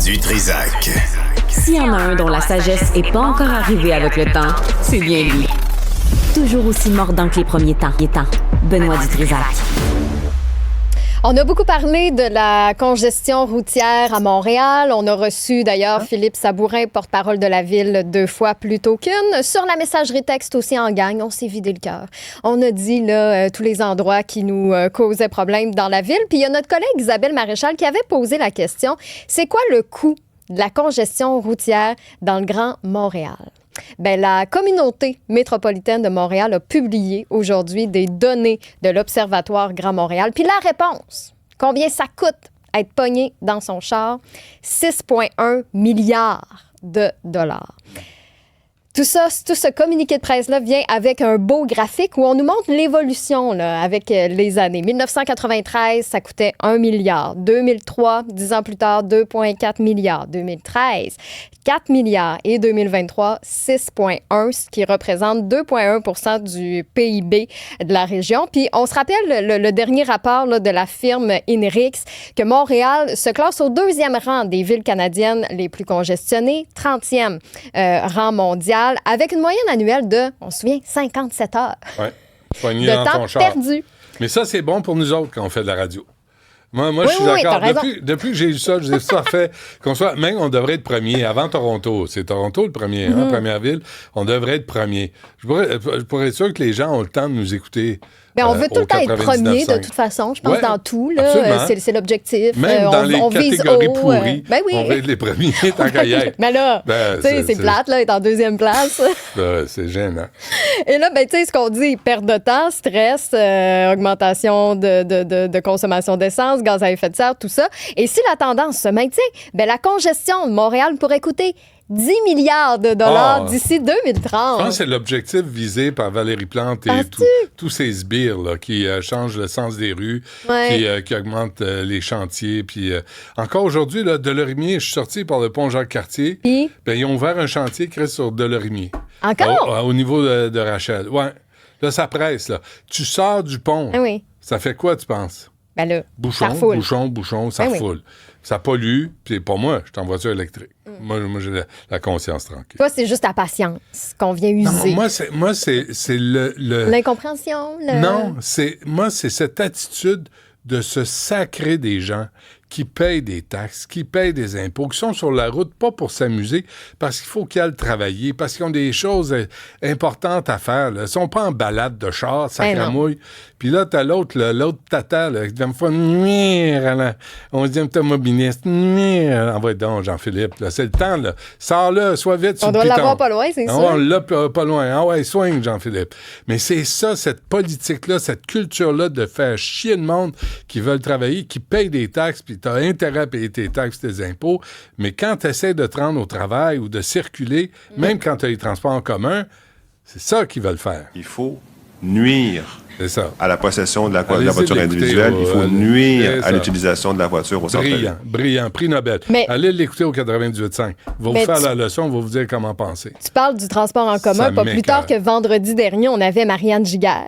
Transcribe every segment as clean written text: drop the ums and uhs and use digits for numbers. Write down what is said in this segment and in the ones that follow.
Du Trizac. S'il y en a un dont la sagesse n'est pas encore arrivée avec le temps, c'est bien lui. Toujours aussi mordant que les premiers temps. Benoît Dutrisac. On a beaucoup parlé de la congestion routière à Montréal. On a reçu d'ailleurs Philippe Sabourin, porte-parole de la Ville, 2 fois plus tôt qu'une. Sur la messagerie texte aussi en gang, on s'est vidé le cœur. On a dit là, tous les endroits qui nous causaient problème dans la ville. Puis il y a notre collègue Isabelle Maréchal qui avait posé la question, c'est quoi le coût de la congestion routière dans le Grand Montréal? Bien, la communauté métropolitaine de Montréal a publié aujourd'hui des données de l'Observatoire Grand Montréal. Puis la réponse, combien ça coûte être pogné dans son char? 6,1 milliards de dollars. Tout ce communiqué de presse-là vient avec un beau graphique où on nous montre l'évolution là, avec les années. 1993, ça coûtait 1 milliard. 2003, 10 ans plus tard, 2,4 milliards. 2013, 4 milliards. Et 2023, 6,1, ce qui représente 2,1 % du PIB de la région. Puis on se rappelle le dernier rapport là, de la firme INRIX que Montréal se classe au 2e rang des villes canadiennes les plus congestionnées, 30e rang mondial, avec une moyenne annuelle de, on se souvient, 57 heures de dans temps ton char. Perdu. Mais ça, c'est bon pour nous autres quand on fait de la radio. Moi, je suis d'accord. Depuis que j'ai eu ça, j'ai ça fait qu'on soit. Même, on devrait être premier avant Toronto. C'est Toronto le premier, première ville. On devrait être premier. Je pourrais être sûr que les gens ont le temps de nous écouter. Bien, on veut tout le temps être premier, de toute façon. Je pense dans tout. Là, c'est l'objectif. Même dans les catégories pourries, oui. on veut être les premiers tant qu'à y être. Mais là, c'est plate, là, être en 2e place. C'est gênant. Et là, tu sais, ce qu'on dit, perte de temps, stress, augmentation de consommation d'essence, gaz à effet de serre, tout ça. Et si la tendance se maintient, la congestion de Montréal pourrait coûter 10 milliards de dollars d'ici 2030. Je pense que c'est l'objectif visé par Valérie Plante et tous ces sbires là, qui changent le sens des rues, qui augmentent les chantiers. Puis encore aujourd'hui, là, Delorimier, je suis sorti par le pont Jacques-Cartier. Ils ont ouvert un chantier qui reste sur Delorimier. Encore? Au niveau de Rachel. Ouais. Là, ça presse. Là. Tu sors du pont. Ça fait quoi, tu penses? Ben là, bouchon, ça refoule. Ça pollue, puis pour moi, je suis en voiture électrique. Moi j'ai la conscience tranquille. Toi, c'est juste ta patience qu'on vient user. Non, moi, c'est le... L'incompréhension. Non, c'est cette attitude de se sacrer des gens qui payent des taxes, qui payent des impôts, qui sont sur la route, pas pour s'amuser, parce qu'il faut qu'ils aillent travailler, parce qu'ils ont des choses importantes à faire. Là. Ils sont pas en balade de char, ça cramouille. Puis là, t'as l'autre tata, là, qui va me faire nuire. On se dit, automobiliste, nuire. Envoie donc, Jean-Philippe. Là, c'est le temps, là. Sors-le, sois vite sur le piton. On doit l'avoir pas loin, c'est sûr. On l'a pas loin. Ah ouais, soigne, Jean-Philippe. Mais c'est ça, cette politique-là, cette culture-là de faire chier le monde qui veulent travailler, qui payent des taxes, puis tu as intérêt à payer tes taxes, tes impôts, mais quand tu essaies de te rendre au travail ou de circuler, même quand tu as les transports en commun, c'est ça qu'ils veulent faire. Il faut nuire à la possession de la voiture individuelle. Il faut nuire à l'utilisation de la voiture au centre-ville. Brillant, prix Nobel. Allez l'écouter au 98.5. Il va vous faire la leçon, on va vous dire comment penser. Tu parles du transport en commun. Pas plus tard que vendredi dernier, on avait Marianne Giguère.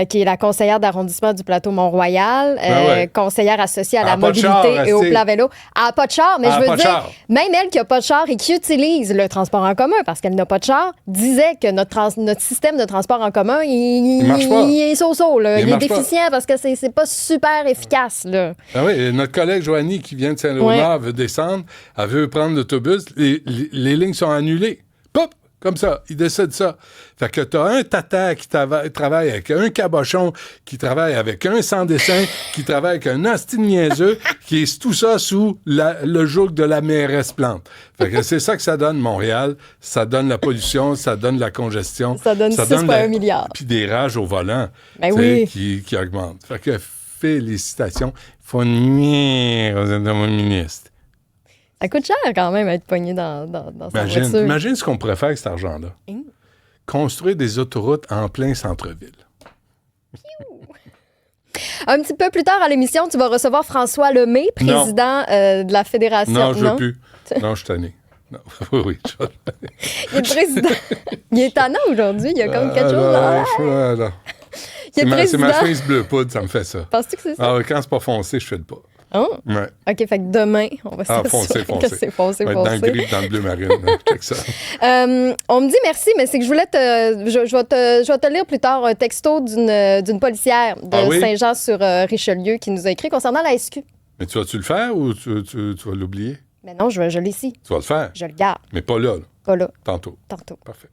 Qui est la conseillère d'arrondissement du plateau Mont-Royal, conseillère associée à la mobilité et au plan vélo. Elle n'a pas de char, mais je veux dire, même elle qui n'a pas de char et qui utilise le transport en commun parce qu'elle n'a pas de char, disait que notre système de transport en commun, il est so-so, là. Il est déficient parce que c'est pas super efficace. Là. Ah oui, notre collègue Joanie qui vient de Saint-Léonard veut descendre, elle veut prendre l'autobus, les lignes sont annulées. Pop! Comme ça, il décide ça. Fait que t'as un tata qui travaille avec un cabochon, qui travaille avec un sans-dessin, qui travaille avec un asti niaiseux, qui est tout ça sous le joug de la mairesse Plante. Fait que c'est ça que ça donne, Montréal. Ça donne la pollution, ça donne la congestion. Ça donne 6,1 milliards. Puis des rages au volant qui augmentent. Fait que félicitations. Il faut nuire aux automobilistes. Ça coûte cher quand même être pogné dans sa voiture. Imagine ce qu'on pourrait faire avec cet argent-là. Construire des autoroutes en plein centre-ville. Un petit peu plus tard à l'émission, tu vas recevoir François Lemay, président de la Fédération. Non, je ne veux plus. Non, je suis tanné. Non. Oui. Il est président. Il est tannant aujourd'hui. Il y a comme quelque chose là. C'est ma chemise bleu poudre, ça me fait ça. Penses-tu que c'est ça? Quand c'est pas foncé, je fais le pas. Oh. Ouais. OK, fait que demain, on va foncé. que c'est foncé. Dans le gris dans le bleu marine. Check ça. On me dit merci, mais c'est que je voulais je vais te lire plus tard un texto d'une policière de Saint-Jean sur Richelieu qui nous a écrit concernant la SQ. Mais tu vas-tu le faire ou tu vas l'oublier? Mais non, je l'ai ici. Tu vas le faire? Je le garde. Mais pas là. Pas là. Tantôt. Tantôt. Parfait.